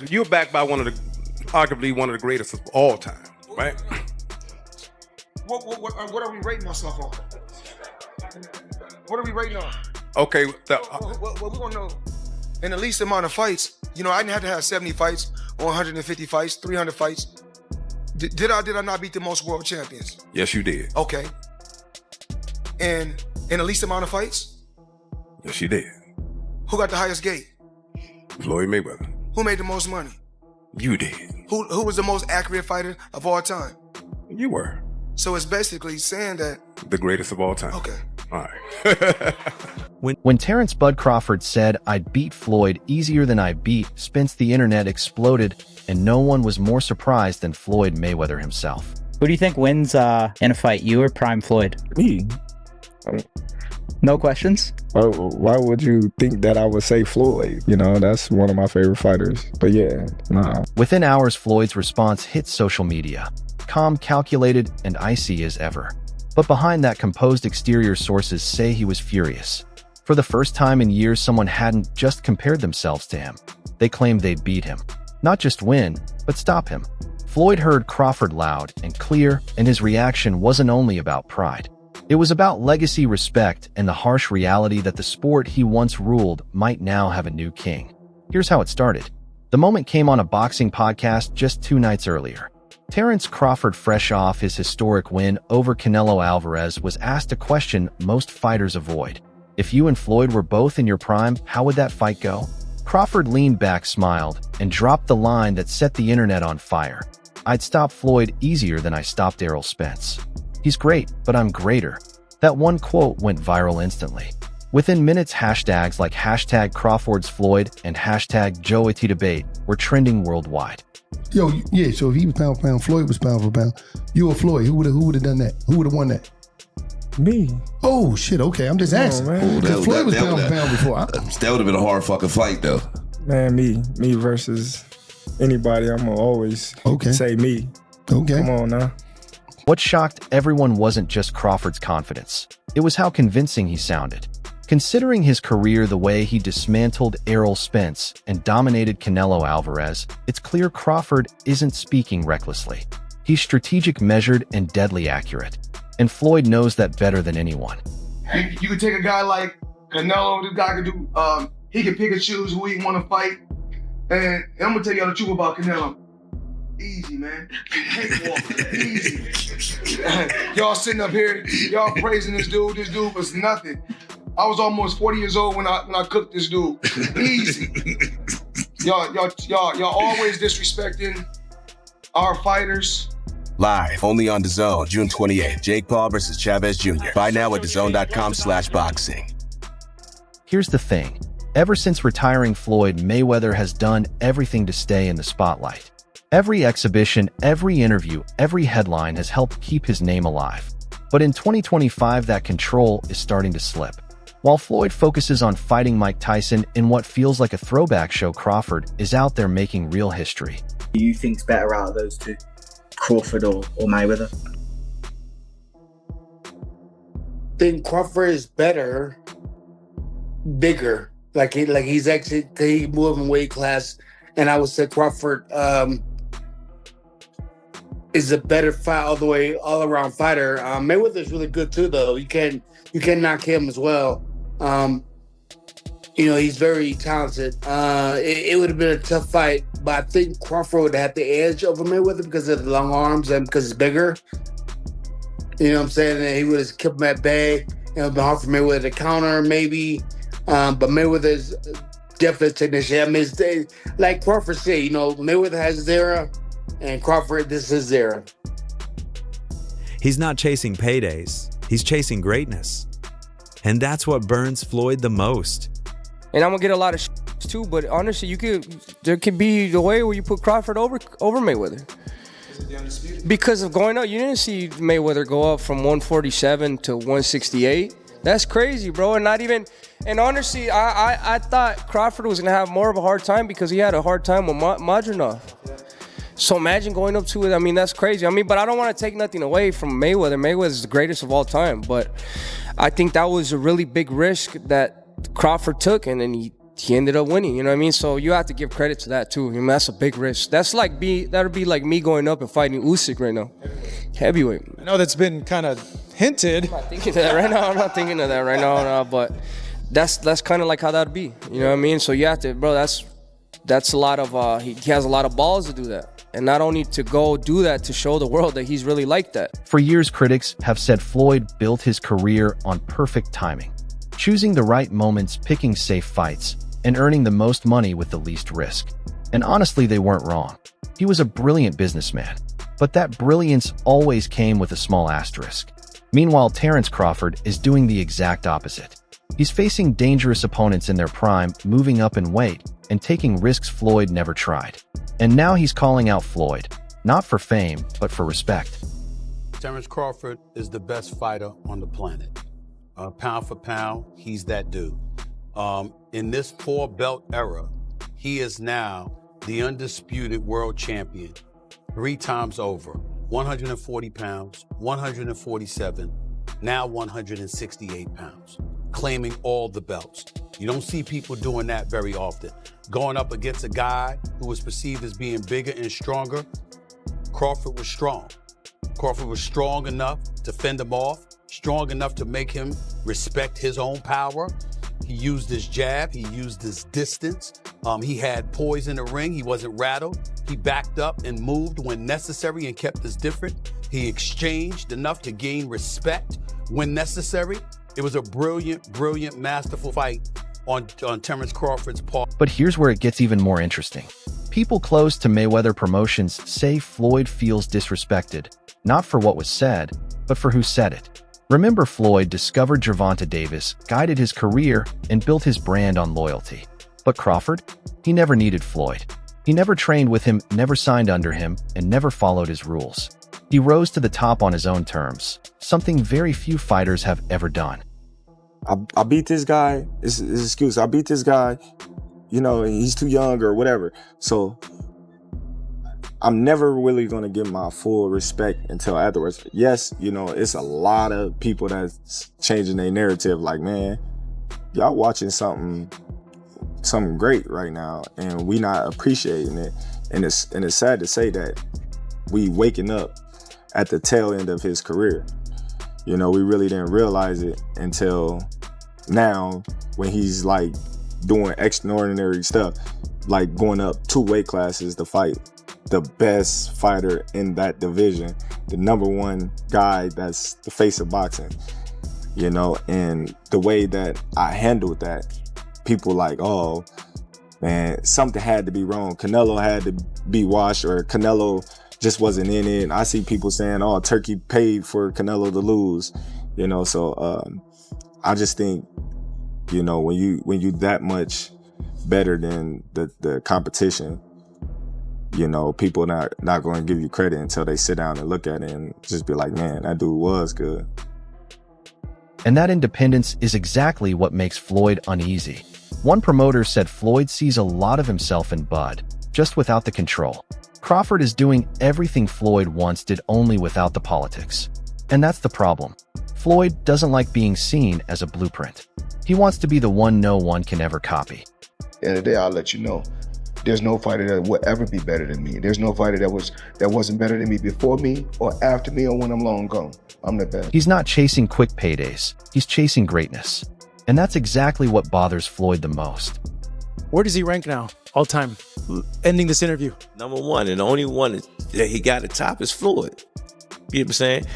You're backed by arguably one of the greatest of all time, right? What are we rating ourselves on? What are we rating on? Okay. What we gonna know? In the least amount of fights, I didn't have to have 70 fights or 150 fights, 300 fights. Did I not beat the most world champions? Yes, you did. Okay. And in the least amount of fights? Yes, you did. Who got the highest gate? Floyd Mayweather. Who made the most money? You did. Who was the most accurate fighter of all time? You were. So it's basically saying that... The greatest of all time. Okay. All right. When Terence Bud Crawford said, "I'd beat Floyd easier than I beat Spence," the internet exploded, and no one was more surprised than Floyd Mayweather himself. Who do you think wins in a fight, you or Prime Floyd? Me. No questions? Why would you think that I would say Floyd? That's one of my favorite fighters. But yeah, nah. Within hours, Floyd's response hit social media. Calm, calculated, and icy as ever. But behind that composed exterior, sources say he was furious. For the first time in years, someone hadn't just compared themselves to him. They claimed they'd beat him. Not just win, but stop him. Floyd heard Crawford loud and clear, and his reaction wasn't only about pride. It was about legacy, respect, and the harsh reality that the sport he once ruled might now have a new king. Here's how it started. The moment came on a boxing podcast just 2 nights earlier. Terence Crawford, fresh off his historic win over Canelo Alvarez, was asked a question most fighters avoid. If you and Floyd were both in your prime, how would that fight go? Crawford leaned back, smiled, and dropped the line that set the internet on fire. "I'd stop Floyd easier than I stopped Errol Spence. He's great, but I'm greater." That one quote went viral instantly. Within minutes, hashtags like #Crawford's Floyd and #JoeIT debate were trending worldwide. So if he was pound for pound, Floyd was pound for pound. You or Floyd, who would have done that? Who would have won that? Me. Oh shit! Okay, I'm just asking. Because Floyd was pound for pound before. That would have been a hard fucking fight, though. Man, me versus anybody. I'm gonna always say me. Okay. Come on now. What shocked everyone wasn't just Crawford's confidence. It was how convincing he sounded. Considering his career, the way he dismantled Errol Spence and dominated Canelo Alvarez, it's clear Crawford isn't speaking recklessly. He's strategic, measured, and deadly accurate. And Floyd knows that better than anyone. You could take a guy like Canelo, this guy could do, he can pick and choose who he want to fight. And I'm gonna tell y'all the truth about Canelo. Easy, man. Easy. Y'all sitting up here, y'all praising this dude. This dude was nothing. I was almost 40 years old when I cooked this dude. Easy. Y'all always disrespecting our fighters. Live, only on DAZN, June 28th. Jake Paul versus Chavez Jr. Buy now at DAZN.com/boxing. Here's the thing. Ever since retiring, Floyd Mayweather has done everything to stay in the spotlight. Every exhibition, every interview, every headline has helped keep his name alive. But in 2025, that control is starting to slip. While Floyd focuses on fighting Mike Tyson in what feels like a throwback show, Crawford is out there making real history. Who do you think's better out of those two? Crawford or Mayweather? I think Crawford is better, bigger. Like he's actually, he moved in weight class, and I would say Crawford is a better fight all around fighter. Mayweather's really good too, though. You can knock him as well. He's very talented. It would have been a tough fight, but I think Crawford would have had the edge over Mayweather because of the long arms and because he's bigger. You know what I'm saying? And he would have kept him at bay. It would have been hard for Mayweather to counter, maybe. But Mayweather's definitely a technician. I mean, like Crawford said, Mayweather has his era, and Crawford, this is his era. He's not chasing paydays. He's chasing greatness. And that's what burns Floyd the most. And I'm gonna get a lot of too, but honestly, there could be the way where you put Crawford over Mayweather. Because of going up, you didn't see Mayweather go up from 147 to 168. That's crazy, bro. And honestly, I thought Crawford was gonna have more of a hard time because he had a hard time with Madronov. So imagine going up to it. I mean, that's crazy. I mean, but I don't want to take nothing away from Mayweather. Mayweather is the greatest of all time. But I think that was a really big risk that Crawford took, and then he ended up winning. You know what I mean? So you have to give credit to that too. I mean, that's a big risk. That'd be like me going up and fighting Usyk right now, heavyweight. I know that's been kind of hinted. I'm not thinking of that right now. I'm not thinking of that right now. No, but that's kind of like how that'd be. You know what I mean? So you have to, bro. That's a lot of. He has a lot of balls to do that, and not only to go do that to show the world that he's really like that. For years, critics have said Floyd built his career on perfect timing, choosing the right moments, picking safe fights, and earning the most money with the least risk. And honestly, they weren't wrong. He was a brilliant businessman, but that brilliance always came with a small asterisk. Meanwhile, Terence Crawford is doing the exact opposite. He's facing dangerous opponents in their prime, moving up in weight, and taking risks Floyd never tried. And now he's calling out Floyd, not for fame, but for respect. Terence Crawford is the best fighter on the planet. Pound for pound, he's that dude. In this 4-belt era, he is now the undisputed world champion 3 times over. 140 pounds, 147, now 168 pounds, claiming all the belts. You don't see people doing that very often. Going up against a guy who was perceived as being bigger and stronger, Crawford was strong. Crawford was strong enough to fend him off, strong enough to make him respect his own power. He used his jab, he used his distance. He had poise in the ring, he wasn't rattled. He backed up and moved when necessary and kept us different. He exchanged enough to gain respect when necessary. It was a brilliant, brilliant, masterful fight on Terence Crawford's part. But here's where it gets even more interesting. People close to Mayweather Promotions say Floyd feels disrespected, not for what was said, but for who said it. Remember, Floyd discovered Gervonta Davis, guided his career, and built his brand on loyalty. But Crawford? He never needed Floyd. He never trained with him, never signed under him, and never followed his rules. He rose to the top on his own terms, something very few fighters have ever done. I beat this guy. It's his excuse. I beat this guy. You know, he's too young or whatever. So I'm never really going to give my full respect until afterwards. Yes, you know, it's a lot of people that's changing their narrative. Like, man, y'all watching something great right now, and we not appreciating it. And it's sad to say that we waking up at the tail end of his career. You know, we really didn't realize it until now when he's like doing extraordinary stuff, like going up 2 weight classes to fight the best fighter in that division, the #1 guy that's the face of boxing, you know. And the way that I handled that, people like, oh man, something had to be wrong. Canelo had to be washed, or Canelo just wasn't in it. And I see people saying, oh, Turkey paid for Canelo to lose, you know. So I just think, you know, when you that much better than the competition, you know, people not going to give you credit until they sit down and look at it and just be like, man, that dude was good. And that independence is exactly what makes Floyd uneasy. One promoter said Floyd sees a lot of himself in Bud, just without the control. Crawford is doing everything Floyd once did, only without the politics. And that's the problem. Floyd doesn't like being seen as a blueprint. He wants to be the one no one can ever copy. At the end of the day, I'll let you know, there's no fighter that will ever be better than me. There's no fighter that wasn't better than me before me or after me or when I'm long gone. I'm the best. He's not chasing quick paydays. He's chasing greatness. And that's exactly what bothers Floyd the most. Where does he rank now, all time? Ending this interview. #1, and the only one that he got at top is Floyd. You know what I'm saying?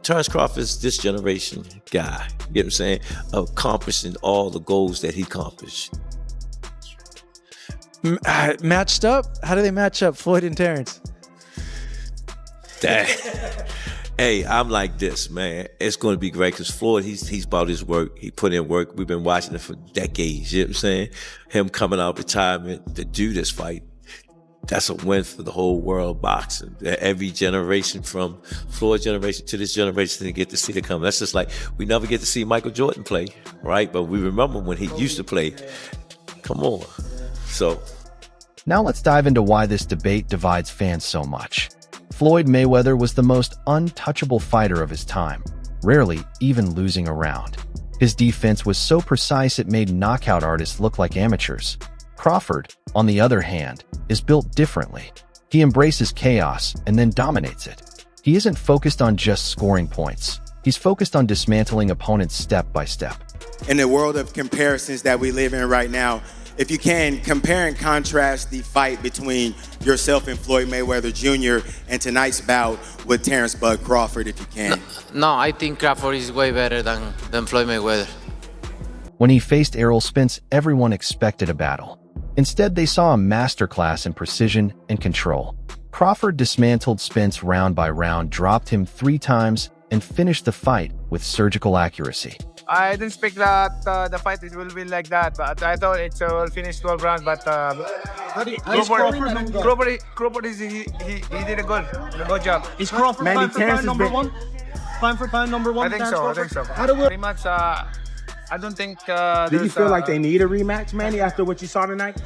Terence Crawford is this generation guy. You know what I'm saying? Accomplishing all the goals that he accomplished. Matched up? How do they match up, Floyd and Terence? Hey, I'm like this, man. It's going to be great because Floyd, he's about his work. He put in work. We've been watching it for decades. You know what I'm saying? Him coming out of retirement to do this fight, that's a win for the whole world boxing. Every generation, from Floyd's generation to this generation, they get to see it come. That's just like we never get to see Michael Jordan play, right? But we remember when he used to play. Come on. So now let's dive into why this debate divides fans so much. Floyd Mayweather was the most untouchable fighter of his time, rarely even losing a round. His defense was so precise it made knockout artists look like amateurs. Crawford, on the other hand, is built differently. He embraces chaos and then dominates it. He isn't focused on just scoring points. He's focused on dismantling opponents step by step. In the world of comparisons that we live in right now, if you can, compare and contrast the fight between yourself and Floyd Mayweather Jr. and tonight's bout with Terence "Bud" Crawford, if you can. No, I think Crawford is way better than Floyd Mayweather. When he faced Errol Spence, everyone expected a battle. Instead, they saw a masterclass in precision and control. Crawford dismantled Spence round by round, dropped him 3 times, and finished the fight with surgical accuracy. I didn't expect that the fight will be like that, but I thought it will finish 12 rounds. But Crawford he did a good job. Is Crawford time for pound number one? Time for pound number one? I think so. Pretty much. I don't think. Did you feel like they need a rematch, Manny, after what you saw tonight?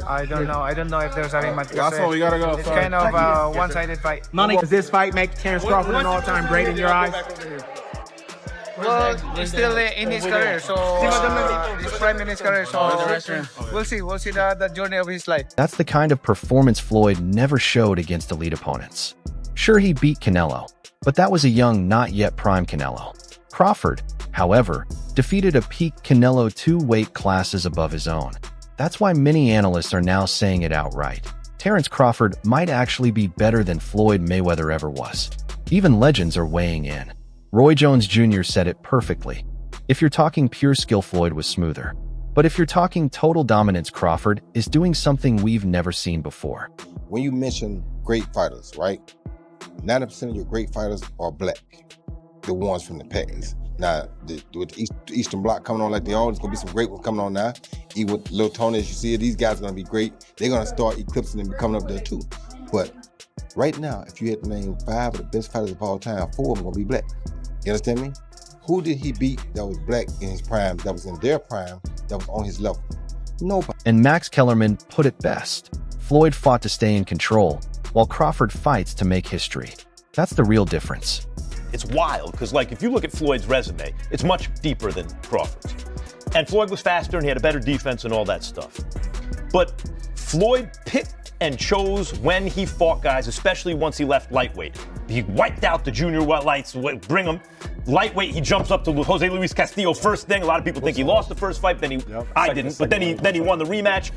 I don't know. I don't know if there's a rematch. That's all we gotta go. It's kind of a one-sided fight. Manny, does this fight make Terence Crawford an all-time great in your eyes? Well, he's still in his career, so he's prime in his career, so we'll see. We'll see the journey of his life. That's the kind of performance Floyd never showed against elite opponents. Sure, he beat Canelo, but that was a young, not yet prime Canelo. Crawford, however, defeated a peak Canelo 2 weight classes above his own. That's why many analysts are now saying it outright. Terence Crawford might actually be better than Floyd Mayweather ever was. Even legends are weighing in. Roy Jones Jr. said it perfectly. If you're talking pure skill, Floyd was smoother. But if you're talking total dominance, Crawford is doing something we've never seen before. When you mention great fighters, right? 90% of your great fighters are black. The ones from the Packers. Now, with the Eastern Bloc coming on like they are, there's going to be some great ones coming on now. Even with Lil Tony, as you see, these guys are going to be great. They're going to start eclipsing and coming up there too. But right now, if you had to name 5 of the best fighters of all time, 4 of them are going to be black. You understand me? Who did he beat that was black in his prime, that was in their prime, that was on his level? Nobody. And Max Kellerman put it best. Floyd fought to stay in control, while Crawford fights to make history. That's the real difference. It's wild, because like if you look at Floyd's resume, it's much deeper than Crawford's. And Floyd was faster and he had a better defense and all that stuff. But Floyd picked and chose when he fought guys, especially once he left lightweight. He wiped out the junior lights, bring him. Lightweight, he jumps up to Jose Luis Castillo first thing. A lot of people think he lost the first fight, I didn't, but then he won the rematch.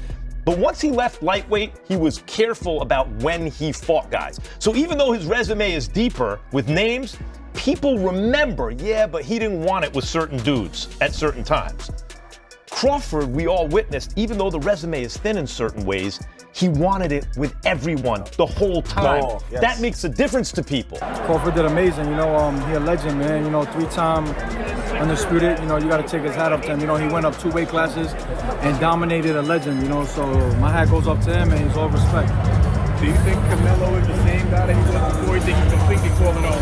But once he left lightweight, he was careful about when he fought guys. So even though his resume is deeper with names, people remember, yeah, but he didn't want it with certain dudes at certain times. Crawford, we all witnessed, even though the resume is thin in certain ways, he wanted it with everyone the whole time. Oh, yes. That makes a difference to people. Crawford did amazing, he a legend, man. 3-time undisputed, you got to take his hat up to him. He went up 2 weight classes and dominated a legend, so my hat goes up to him and he's all respect. Do you think Canelo is the same guy that he was before? You think he's completely falling off?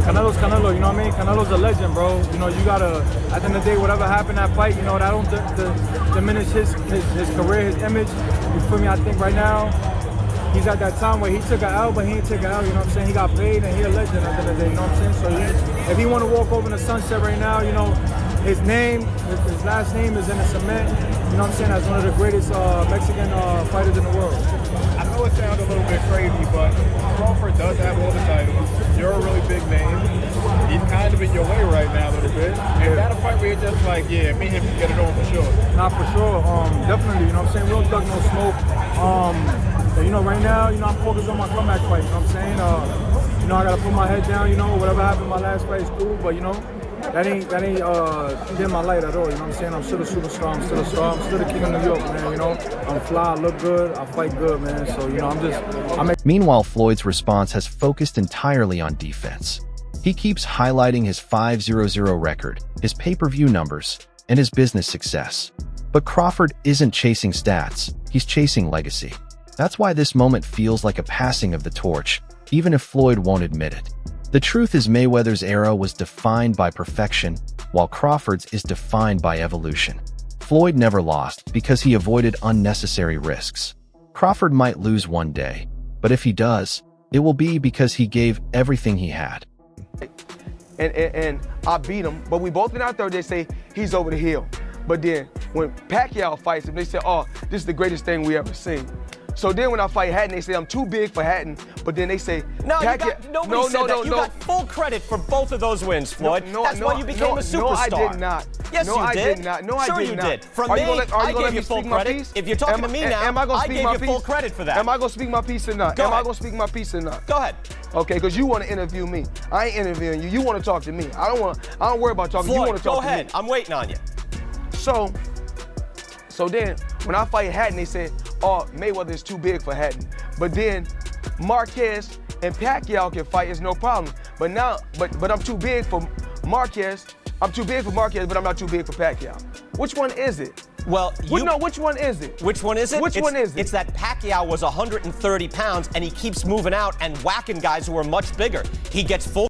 Canelo's Canelo, you know what I mean? Canelo's a legend, bro. You gotta, at the end of the day, whatever happened that fight, that don't diminish his career, his image. You feel me? I think right now, he's at that time where he took an L, but he ain't take an L, you know what I'm saying? He got paid and he a legend at the end of the day, you know what I'm saying? So if he want to walk over in the sunset right now, his name, his last name is in the cement, you know what I'm saying? As one of the greatest Mexican fighters in the world. I know it sounds a little bit crazy, but Crawford does have all the titles. You're a really big name. He's kind of in your way right now a little bit. Is that a fight where you're just like, yeah, me and him can get it on for sure? Not for sure, definitely, you know what I'm saying? We don't duck no smoke. But, right now, I'm focused on my comeback fight, you know what I'm saying? I gotta put my head down, whatever happened in my last fight is cool, but, that ain't dim my light at all, you know what I'm saying? I'm still a superstar, I'm still a star, I'm still the king of New York, man, I'm fly, I look good, I fight good, man, so, Meanwhile, Floyd's response has focused entirely on defense. He keeps highlighting his 5-0-0 record, his pay-per-view numbers, and his business success. But Crawford isn't chasing stats, he's chasing legacy. That's why this moment feels like a passing of the torch, even if Floyd won't admit it. The truth is Mayweather's era was defined by perfection, while Crawford's is defined by evolution. Floyd never lost because he avoided unnecessary risks. Crawford might lose one day, but if he does, it will be because he gave everything he had. and I beat him. But we both been out there, they say he's over the hill. But then when Pacquiao fights him, they say, oh, this is the greatest thing we ever seen. So then when I fight Hatton, they say I'm too big for Hatton, but then they say No, Pacquiao, nobody said that. You got full credit for both of those wins, Floyd. That's why you became a superstar. No, I did not. Yes, no, you I did. did not. No, sure I did you not. did. From are me, you gonna let, are I you gonna gave let you me full speak my credit. piece? If you're talking to me now, am I gonna I speak gave my you piece? full credit for that. Am I gonna speak my piece or not? Go am ahead. I gonna speak my piece or not? Go ahead. Okay, because you want to interview me. I ain't interviewing you. You want to talk to me. I don't worry about talking. Floyd, you want to talk go ahead. to me. I'm waiting on you. So then when I fight Hatton, they said, oh, Mayweather is too big for Hatton. But then Marquez and Pacquiao can fight, it's no problem. But now, but I'm too big for Marquez. I'm too big for Marquez, but I'm not too big for Pacquiao. Which one is it? Well, which one is it? Which one is it? Which one is it? It's that Pacquiao was 130 pounds and he keeps moving out and whacking guys who are much bigger. He gets full